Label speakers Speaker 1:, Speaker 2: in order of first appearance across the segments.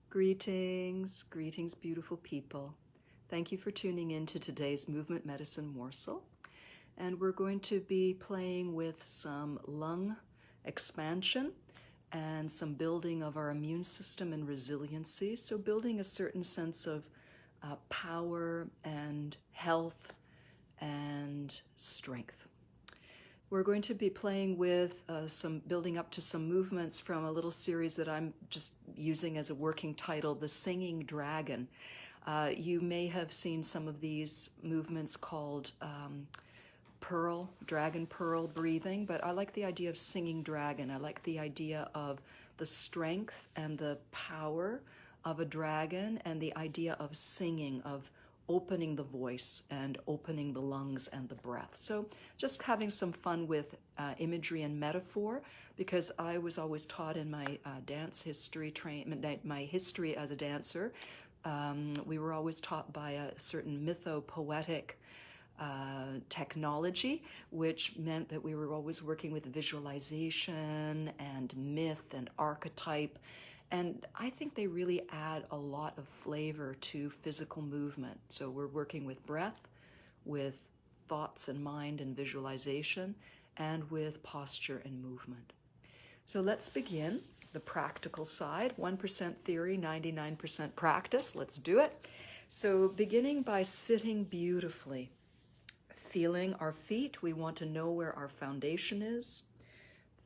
Speaker 1: Greetings, greetings, beautiful people. Thank you for tuning in to today's Movement Medicine Morsel. And we're going to be playing with some lung expansion and some building of our immune system and resiliency. So building a certain sense of power and health and strength. We're going to be playing with building up to some movements from a little series that I'm just using as a working title, The Singing Dragon. You may have seen some of these movements called dragon pearl breathing, but I like the idea of singing dragon. I like the idea of the strength and the power of a dragon and the idea of singing, of opening the voice and opening the lungs and the breath. So just having some fun with imagery and metaphor, because I was always taught in my dance history, my history as a dancer, we were always taught by a certain mythopoetic technology, which meant that we were always working with visualization and myth and archetype. And I think they really add a lot of flavor to physical movement. So we're working with breath, with thoughts and mind and visualization, and with posture and movement. So let's begin the practical side. 1% theory, 99% practice. Let's do it. So beginning by sitting beautifully, feeling our feet. We want to know where our foundation is.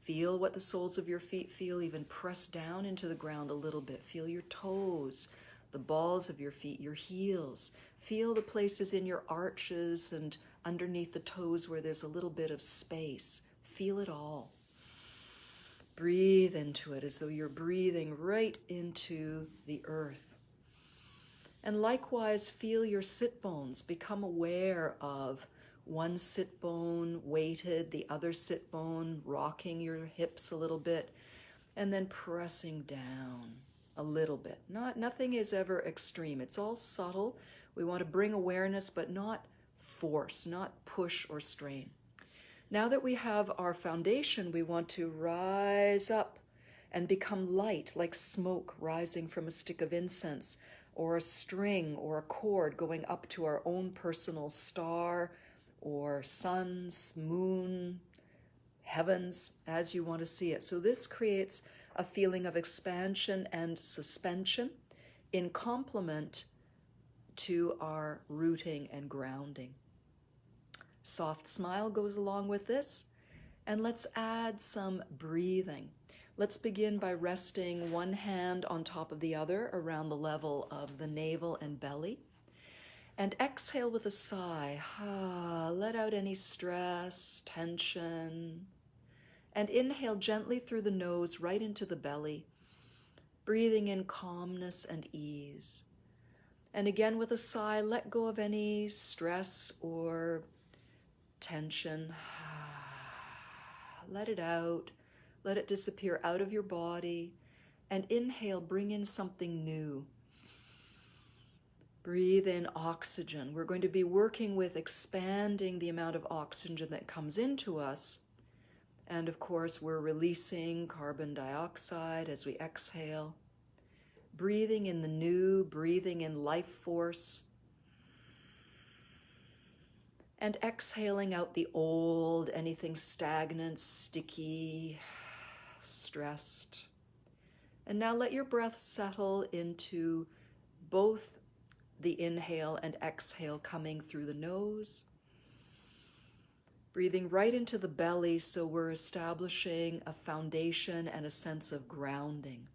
Speaker 1: Feel what the soles of your feet feel, even press down into the ground a little bit. Feel your toes, the balls of your feet, your heels. Feel the places in your arches and underneath the toes where there's a little bit of space. Feel it all. Breathe into it as though you're breathing right into the earth. And likewise, feel your sit bones. Become aware of one sit bone weighted, the other sit bone rocking your hips a little bit, and then pressing down a little bit. Nothing is ever extreme. It's all subtle. We want to bring awareness, but not force, not push or strain. Now that we have our foundation, we want to rise up and become light, like smoke rising from a stick of incense, or a string or a cord going up to our own personal star, or suns, moon, heavens, as you want to see it. So this creates a feeling of expansion and suspension in complement to our rooting and grounding. Soft smile goes along with this. And let's add some breathing. Let's begin by resting one hand on top of the other around the level of the navel and belly. And exhale with a sigh. Let out any stress, tension. And inhale gently through the nose right into the belly, breathing in calmness and ease. And again with a sigh, let go of any stress or tension. Let it out. Let it disappear out of your body. And inhale, bring in something new. Breathe in oxygen. We're going to be working with expanding the amount of oxygen that comes into us. And of course, we're releasing carbon dioxide as we exhale. Breathing in the new, breathing in life force. And exhaling out the old, anything stagnant, sticky, stressed. And now let your breath settle into both the inhale and exhale coming through the nose. Breathing right into the belly, so we're establishing a foundation and a sense of grounding.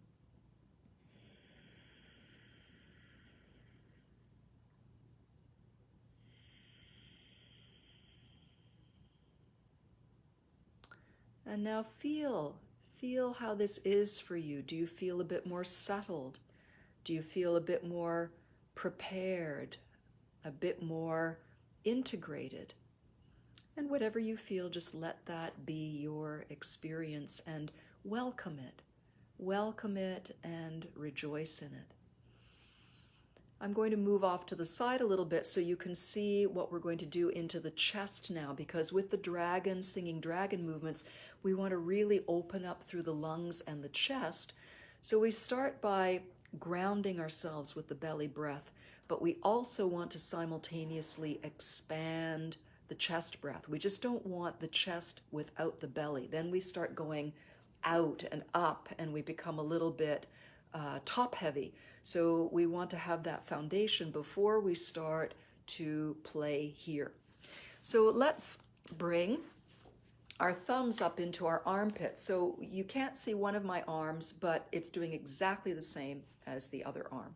Speaker 1: And now feel how this is for you. Do you feel a bit more settled? Do you feel a bit more prepared, a bit more integrated? And whatever you feel, just let that be your experience and welcome it. Welcome it and rejoice in it. I'm going to move off to the side a little bit so you can see what we're going to do into the chest now, because with the dragon, singing dragon movements, we want to really open up through the lungs and the chest. So we start by grounding ourselves with the belly breath, but we also want to simultaneously expand the chest breath. We just don't want the chest without the belly. Then we start going out and up, and we become a little bit top heavy. So we want to have that foundation before we start to play here. So let's bring our thumbs up into our armpits. So you can't see one of my arms, but it's doing exactly the same as the other arm.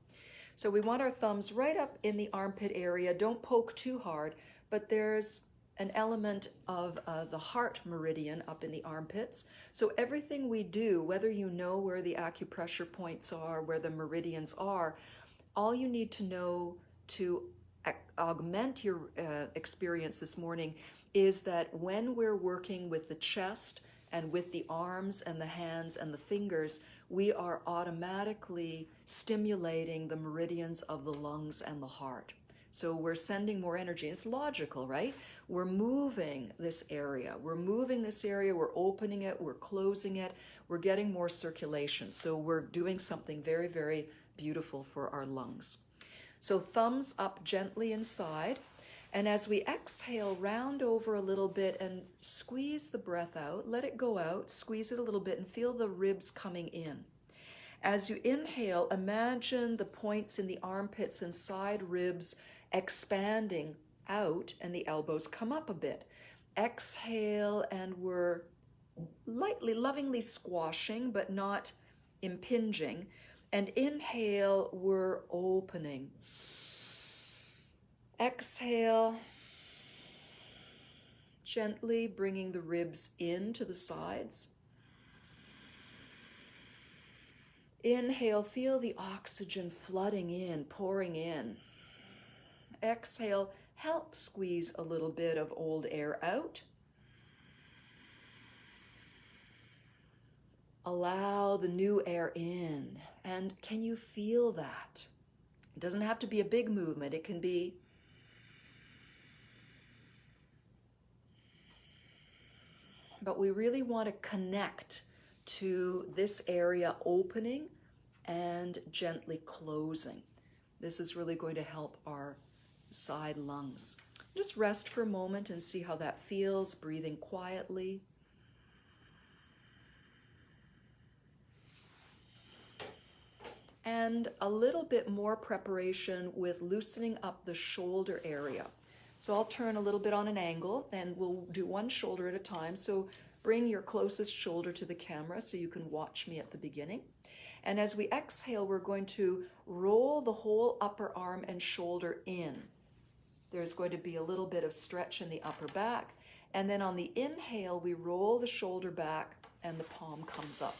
Speaker 1: So we want our thumbs right up in the armpit area. Don't poke too hard, but there's an element of the heart meridian up in the armpits. So everything we do, whether you know where the acupressure points are, where the meridians are, all you need to know to augment your experience this morning is that when we're working with the chest and with the arms and the hands and the fingers, we are automatically stimulating the meridians of the lungs and the heart. So we're sending more energy. It's logical, right? We're moving this area. We're moving this area. We're opening it. We're closing it. We're getting more circulation. So we're doing something very, very beautiful for our lungs. So thumbs up gently inside. And as we exhale, round over a little bit and squeeze the breath out. Let it go out. Squeeze it a little bit and feel the ribs coming in. As you inhale, imagine the points in the armpits and side ribs expanding out and the elbows come up a bit. Exhale, and we're lightly, lovingly squashing, but not impinging. And inhale, we're opening. Exhale, gently bringing the ribs into the sides. Inhale, feel the oxygen flooding in, pouring in. Exhale, help squeeze a little bit of old air out. Allow the new air in. And can you feel that? It doesn't have to be a big movement. It can be but we really want to connect to this area opening and gently closing. This is really going to help our side lungs. Just rest for a moment and see how that feels, breathing quietly. And a little bit more preparation with loosening up the shoulder area. So I'll turn a little bit on an angle and we'll do one shoulder at a time. So bring your closest shoulder to the camera so you can watch me at the beginning. And as we exhale, we're going to roll the whole upper arm and shoulder in. There's going to be a little bit of stretch in the upper back. And then on the inhale, we roll the shoulder back and the palm comes up.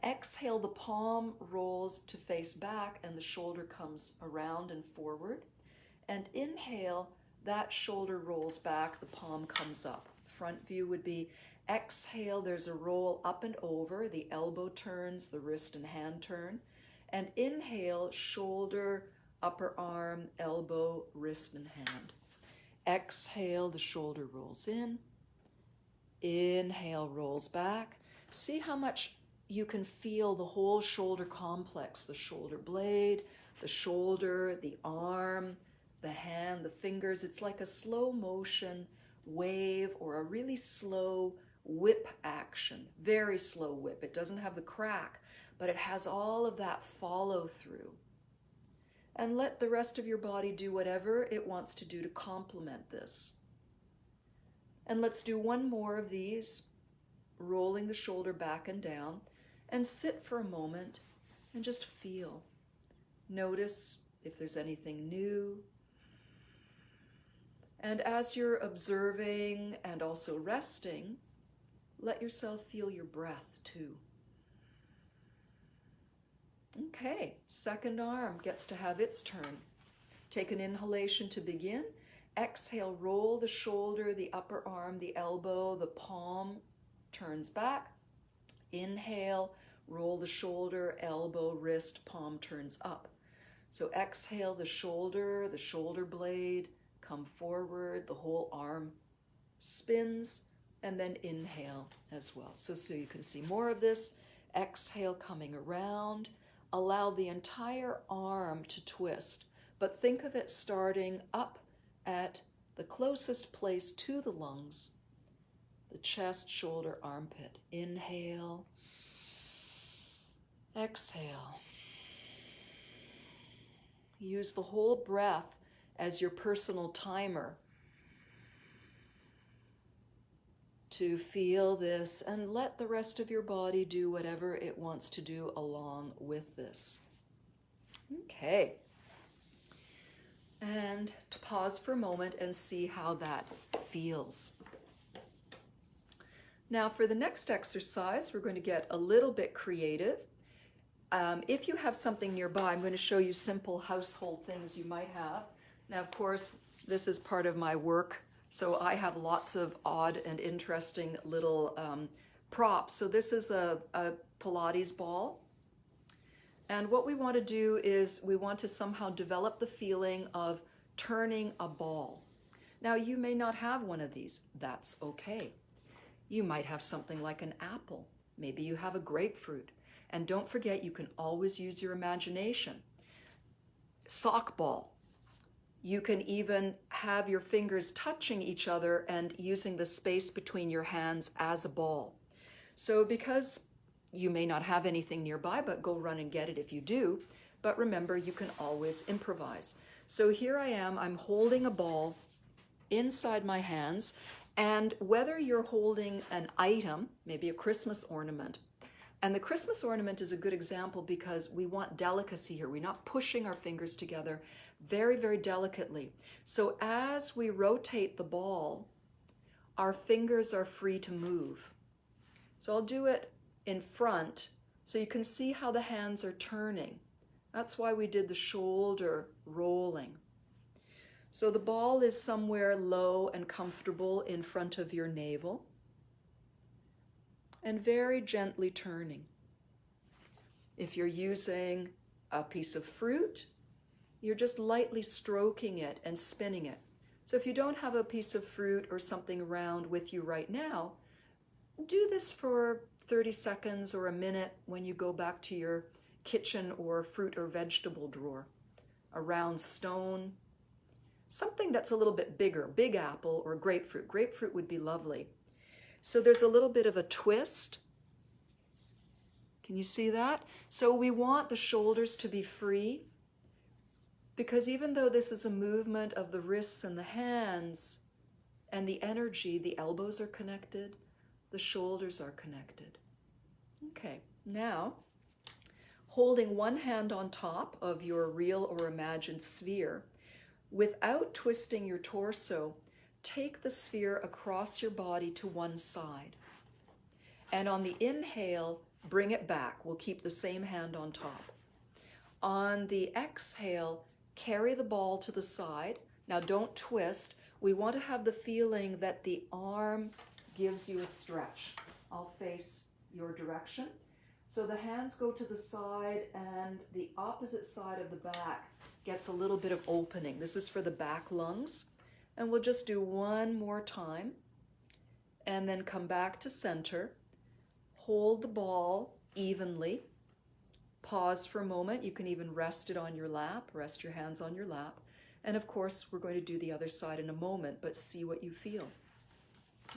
Speaker 1: Exhale, the palm rolls to face back and the shoulder comes around and forward. And inhale, that shoulder rolls back, the palm comes up. Front view would be exhale, there's a roll up and over, the elbow turns, the wrist and hand turn. And inhale, shoulder, upper arm, elbow, wrist and hand. Exhale, the shoulder rolls in. Inhale, rolls back. See how much you can feel the whole shoulder complex, the shoulder blade, the shoulder, the arm, the hand, the fingers. It's like a slow motion wave or a really slow whip action, very slow whip. It doesn't have the crack, but it has all of that follow through. And let the rest of your body do whatever it wants to do to complement this. And let's do one more of these, rolling the shoulder back and down, and sit for a moment and just feel. Notice if there's anything new. And as you're observing and also resting, let yourself feel your breath too. Okay, second arm gets to have its turn. Take an inhalation to begin. Exhale, roll the shoulder, the upper arm, the elbow, the palm turns back. Inhale, roll the shoulder, elbow, wrist, palm turns up. So exhale, the shoulder blade, come forward, the whole arm spins, and then inhale as well. So you can see more of this. Exhale, coming around. allow the entire arm to twist, but think of it starting up at the closest place to the lungs, the chest, shoulder, armpit. Inhale, exhale. Use the whole breath as your personal timer to feel this, and let the rest of your body do whatever it wants to do along with this. Okay. And to pause for a moment and see how that feels. Now for the next exercise, we're going to get a little bit creative. If you have something nearby, I'm going to show you simple household things you might have. Now, of course, this is part of my work, so I have lots of odd and interesting little props. So this is a Pilates ball. And what we want to do is we want to somehow develop the feeling of turning a ball. Now, you may not have one of these. That's okay. You might have something like an apple. Maybe you have a grapefruit. And don't forget, you can always use your imagination. Sock ball. You can even have your fingers touching each other and using the space between your hands as a ball. So because you may not have anything nearby, but go run and get it if you do. But remember, you can always improvise. So here I am, I'm holding a ball inside my hands. And whether you're holding an item, maybe a Christmas ornament, and the Christmas ornament is a good example because we want delicacy here. We're not pushing our fingers together very, very delicately. So as we rotate the ball, our fingers are free to move. So I'll do it in front so you can see how the hands are turning. That's why we did the shoulder rolling. So the ball is somewhere low and comfortable in front of your navel, and very gently turning. If you're using a piece of fruit, you're just lightly stroking it and spinning it. So if you don't have a piece of fruit or something round with you right now, do this for 30 seconds or a minute when you go back to your kitchen or fruit or vegetable drawer. A round stone, something that's a little bit bigger, big apple or grapefruit. Grapefruit would be lovely. So there's a little bit of a twist. Can you see that? So we want the shoulders to be free, because even though this is a movement of the wrists and the hands and the energy, the elbows are connected, the shoulders are connected. Okay, now holding one hand on top of your real or imagined sphere, without twisting your torso, take the sphere across your body to one side. And on the inhale, bring it back. We'll keep the same hand on top. On the exhale, carry the ball to the side. Now don't twist. We want to have the feeling that the arm gives you a stretch. I'll face your direction. So the hands go to the side and the opposite side of the back gets a little bit of opening. This is for the back lungs. And we'll just do one more time and then come back to center. Hold the ball evenly. Pause for a moment. You can even rest it on your lap, rest your hands on your lap. And of course, we're going to do the other side in a moment, but see what you feel.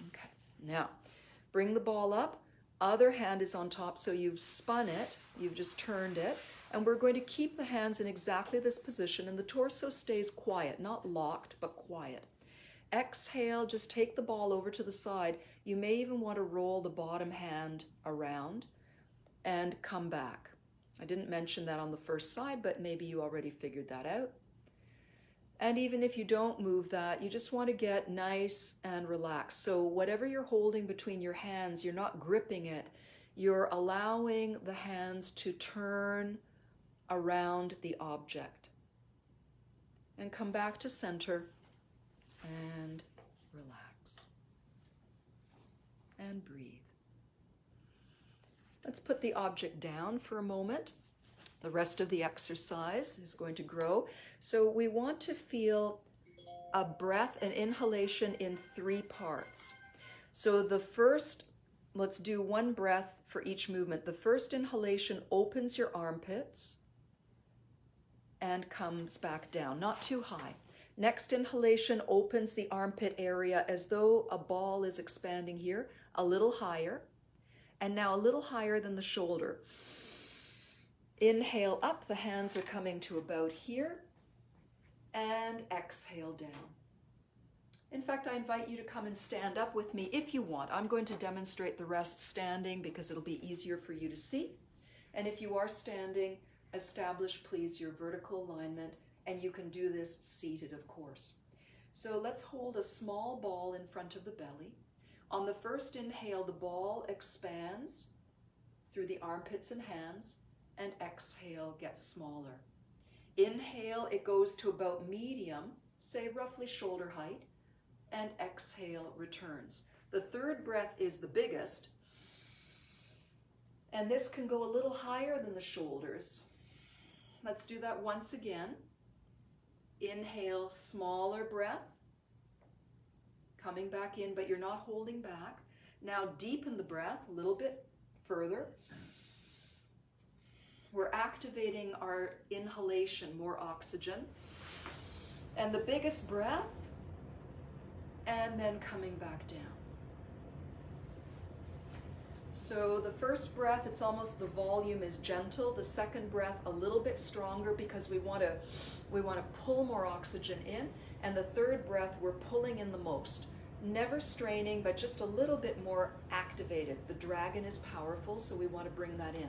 Speaker 1: Okay, now bring the ball up. Other hand is on top, so you've spun it, you've just turned it. And we're going to keep the hands in exactly this position, and the torso stays quiet, not locked, but quiet. Exhale, just take the ball over to the side. You may even want to roll the bottom hand around and come back. I didn't mention that on the first side, but maybe you already figured that out. And even if you don't move that, you just want to get nice and relaxed. So whatever you're holding between your hands, you're not gripping it. You're allowing the hands to turn around the object. And come back to center and relax. And breathe. Let's put the object down for a moment. The rest of the exercise is going to grow. So we want to feel a breath, an inhalation in 3 parts. So the first Let's do one breath for each movement. The first inhalation opens your armpits and comes back down, not too high. Next inhalation opens the armpit area as though a ball is expanding here, a little higher, and now a little higher than the shoulder. Inhale up, the hands are coming to about here, and exhale down. In fact, I invite you to come and stand up with me if you want. I'm going to demonstrate the rest standing because it'll be easier for you to see. And if you are standing, establish, please, your vertical alignment, and you can do this seated, of course. So let's hold a small ball in front of the belly. On the first inhale, the ball expands through the armpits and hands, and exhale gets smaller. Inhale, it goes to about medium, say roughly shoulder height, and exhale returns. The third breath is the biggest, and this can go a little higher than the shoulders. Let's do that once again. Inhale, smaller breath, coming back in, but you're not holding back. Now deepen the breath a little bit further. We're activating our inhalation, more oxygen. And the biggest breath, and then coming back down. So the first breath, it's almost the volume is gentle. The second breath, a little bit stronger because we want to pull more oxygen in. And the third breath, we're pulling in the most. Never straining, but just a little bit more activated. The dragon is powerful, so we want to bring that in.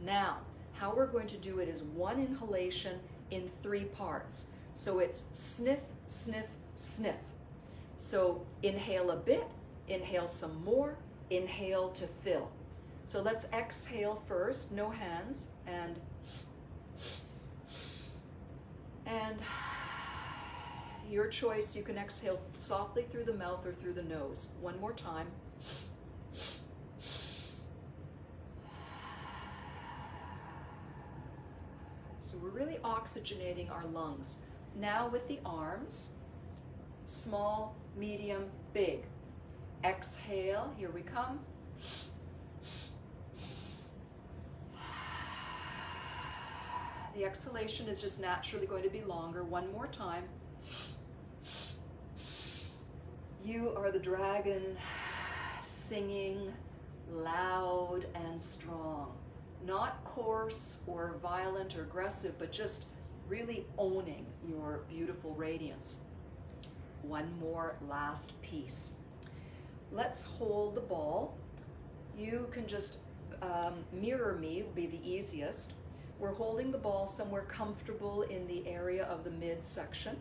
Speaker 1: Now, how we're going to do it is one inhalation in 3 parts. So it's sniff, sniff, sniff. So inhale a bit, inhale some more, inhale to fill. So let's exhale first, no hands, and your choice, you can exhale softly through the mouth or through the nose. One more time. So we're really oxygenating our lungs. Now with the arms, small, medium, big. Exhale, here we come. The exhalation is just naturally going to be longer. One more time. You are the dragon, singing loud and strong. Not coarse or violent or aggressive, but just really owning your beautiful radiance. One more last piece. Let's hold the ball. You can just mirror me, would be the easiest. We're holding the ball somewhere comfortable in the area of the midsection.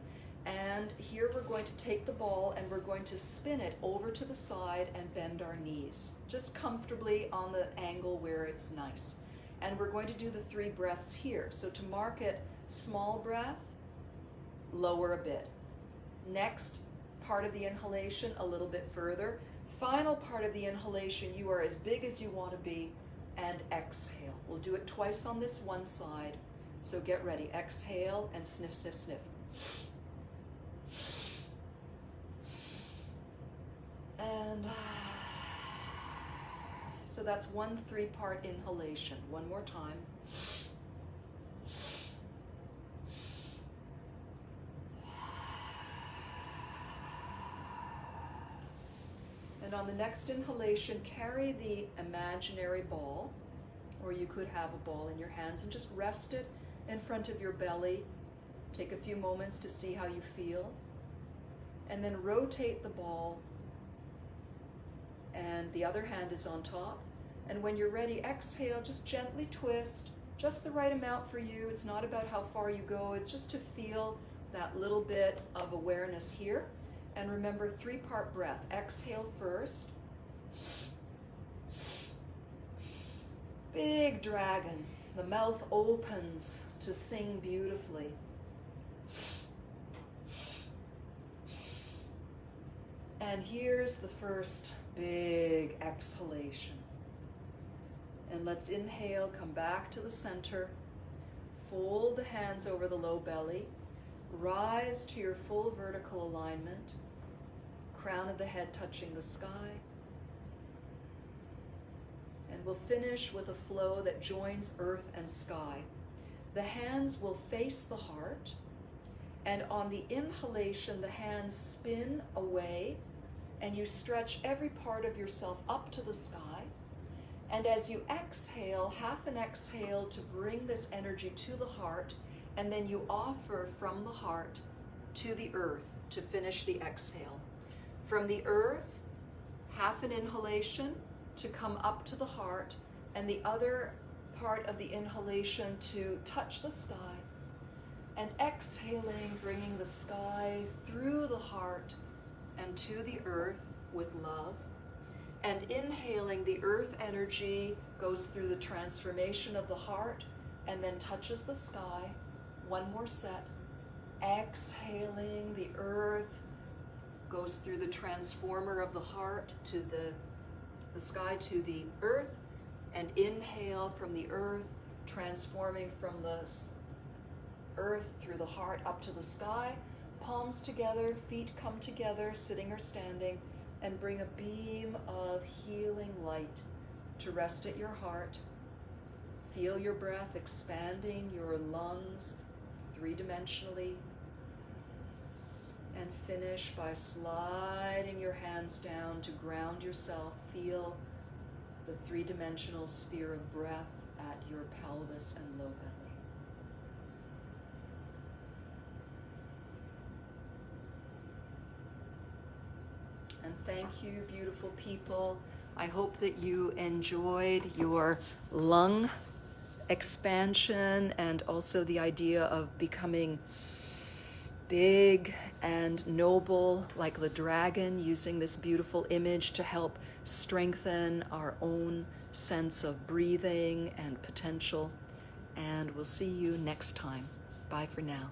Speaker 1: And here we're going to take the ball and we're going to spin it over to the side and bend our knees. Just comfortably on the angle where it's nice. And we're going to do the 3 breaths here. So to mark it, small breath, lower a bit. Next part of the inhalation, a little bit further. Final part of the inhalation, you are as big as you want to be, and exhale. We'll do it twice on this one side. So get ready. Exhale and sniff, sniff, sniff. And so that's one 3-part inhalation. One more time. And on the next inhalation, carry the imaginary ball, or you could have a ball in your hands, and just rest it in front of your belly. Take a few moments to see how you feel. And then rotate the ball, and the other hand is on top. And when you're ready, exhale, just gently twist, just the right amount for you. It's not about how far you go, it's just to feel that little bit of awareness here. And remember, 3-part breath. Exhale first. Big dragon. The mouth opens to sing beautifully. And here's the first big exhalation. And let's inhale, come back to the center. Fold the hands over the low belly. Rise to your full vertical alignment. Crown of the head touching the sky. And we'll finish with a flow that joins earth and sky. The hands will face the heart, and on the inhalation, the hands spin away, and you stretch every part of yourself up to the sky. And as you exhale, half an exhale to bring this energy to the heart, and then you offer from the heart to the earth to finish the exhale. From the earth, half an inhalation to come up to the heart, and the other part of the inhalation to touch the sky. And exhaling, bringing the sky through the heart and to the earth with love. And inhaling, the earth energy goes through the transformation of the heart and then touches the sky. One more set. Exhaling, the earth goes through the transformer of the heart to the sky to the earth. And inhale from the earth, transforming from the earth through the heart up to the sky. Palms together, feet come together, sitting or standing, and bring a beam of healing light to rest at your heart. Feel your breath expanding your lungs three-dimensionally. And finish by sliding your hands down to ground yourself. Feel the three-dimensional sphere of breath at your pelvis and low belly. And thank you, beautiful people. I hope that you enjoyed your lung expansion and also the idea of becoming big and noble like the dragon, using this beautiful image to help strengthen our own sense of breathing and potential. And we'll see you next time. Bye for now.